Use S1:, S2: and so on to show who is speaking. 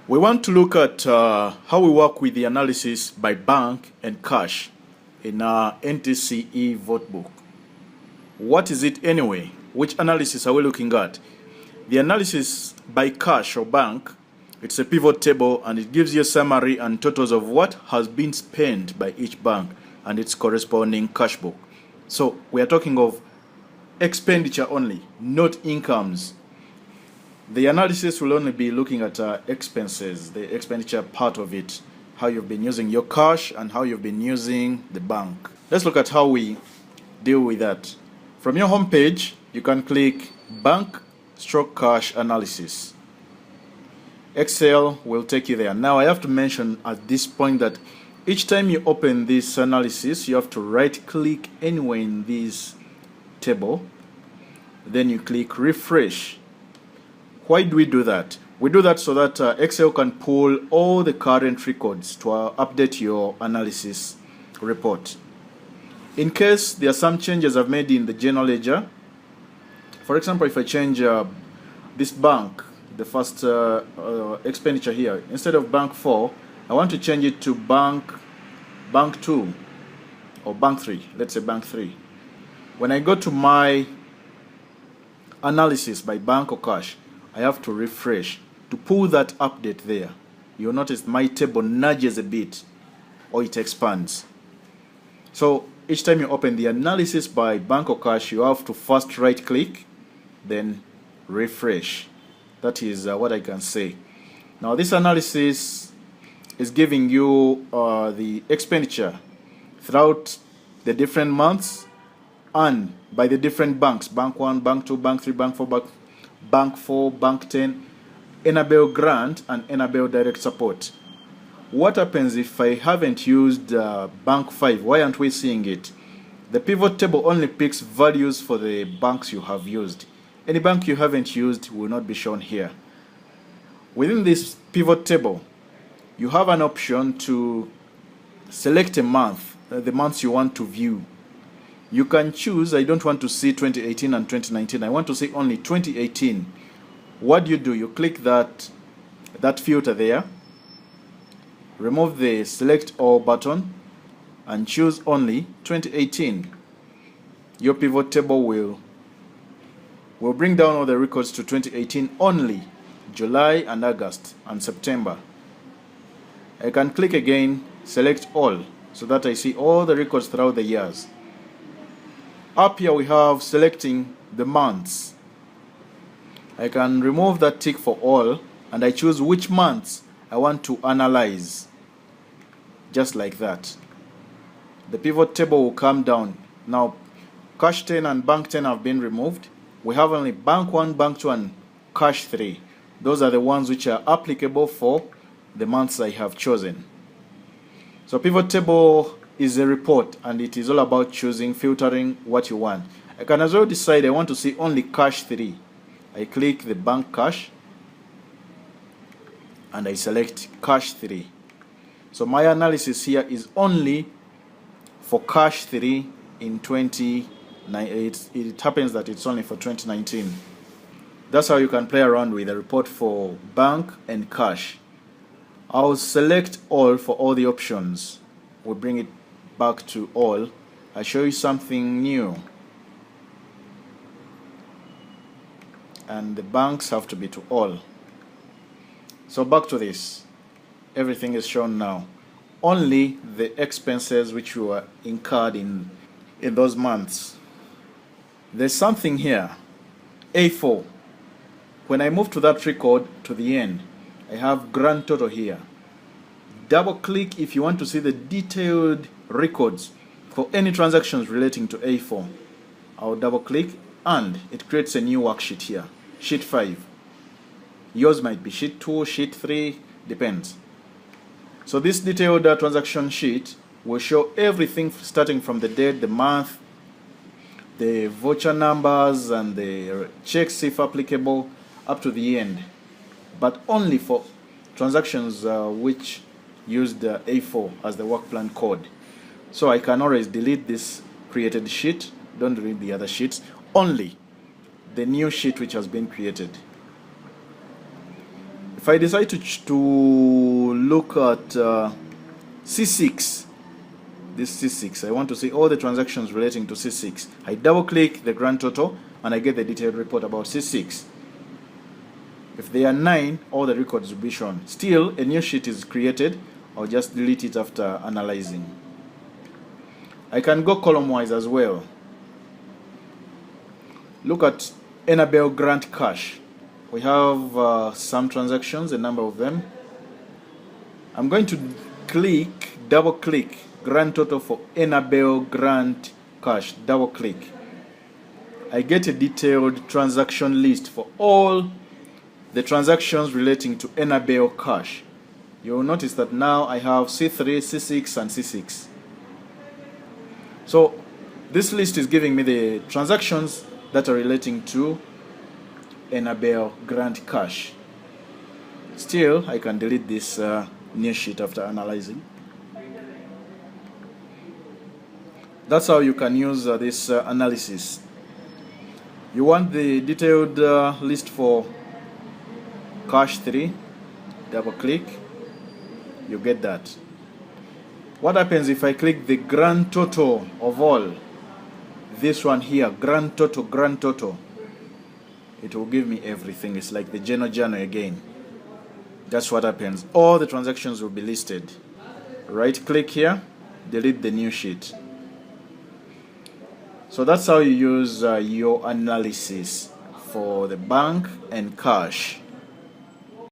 S1: We want to look at how we work with the analysis by bank and cash in our NTCE vote book. What is it anyway? Which analysis are we looking at? The analysis by cash or bank, it's a pivot table and it gives you a summary and totals of what has been spent by each bank and its corresponding cash book. So we are talking of expenditure only, not incomes. The analysis will only be looking at expenses, the expenditure part of it, how you've been using your cash and how you've been using the bank. Let's look at how we deal with that. From your home page, you can click Bank Stroke Cash Analysis. Excel will take you there. Now I have to mention at this point that each time you open this analysis, you have to right click anywhere in this table, then you click Refresh. Why do we do that? We do that so that Excel can pull all the current records to update your analysis report. In case there are some changes I've made in the general ledger, for example, if I change this bank, the first expenditure here, instead of bank 4, I want to change it to bank 2 or bank 3. Let's say bank 3. When I go to my analysis by bank or cash, I have to refresh to pull that update there. You'll notice my table nudges a bit or it expands. So each time you open the analysis by bank or cash, you have to first right click, then refresh. That is what I can say. Now this analysis is giving you the expenditure throughout the different months and by the different banks, bank 1, bank 2, bank 3, bank 4, bank 4, bank 10, Enabel grant and Enabel direct support. What happens if I haven't used bank 5? Why aren't we seeing it? The pivot table only picks values for the banks you have used. Any bank you haven't used will not be shown here. Within this pivot table, you have an option to select a month, the months you want to view. You can choose, I don't want to see 2018 and 2019, I want to see only 2018. What do? You click that filter there, remove the select all button and choose only 2018. Your pivot table will bring down all the records to 2018 only, July and August and September. I can click again, select all, so that I see all the records throughout the years. Up here we have selecting the months. I can remove that tick for all and I choose which months I want to analyze. Just like that. The pivot table will come down. Now cash 10 and bank 10 have been removed. We have only bank 1, bank 2 and cash 3. Those are the ones which are applicable for the months I have chosen. So pivot table is a report and it is all about choosing, filtering what you want. I can as well decide I want to see only cash 3. I click the bank cash and I select cash 3. So my analysis here is only for cash 3 in 2019. It happens that it's only for 2019. That's how you can play around with a report for bank and cash. I'll select all for all the options. We'll bring it back to all. I show you something new. And the banks have to be to all. So back to this. Everything is shown now. Only the expenses which were incurred in those months. There's something here. A4. When I move to that record to the end, I have grand total here. Double click if you want to see the detailed records for any transactions relating to A4. I'll double click and it creates a new worksheet here. Sheet 5. Yours might be sheet 2, sheet 3, depends. So this detailed transaction sheet will show everything starting from the date, the month, the voucher numbers and the checks if applicable up to the end, but only for transactions which use the A4 as the work plan code. So I can always delete this created sheet, don't read the other sheets, only the new sheet which has been created. If I decide to look at C6, this C6, I want to see all the transactions relating to C6. I double click the grand total and I get the detailed report about C6. If there are 9, all the records will be shown. Still, a new sheet is created. I'll just delete it after analyzing. I can go column-wise as well. Look at Enabel grant cash. We have some transactions, a number of them. I'm going to double click grand total for Enabel grant cash. Double click. I get a detailed transaction list for all the transactions relating to Enabel cash. You'll notice that now I have C3, C6, and C6. So this list is giving me the transactions that are relating to Enabel grant cash. Still, I can delete this new sheet after analyzing. That's how you can use this analysis. You want the detailed list for cash 3, double click, you get that. What happens if I click the grand total of all? This one here, grand total. It will give me everything. It's like the journal again. That's what happens. All the transactions will be listed. Right click here, delete the new sheet. So that's how you use your analysis for the bank and cash.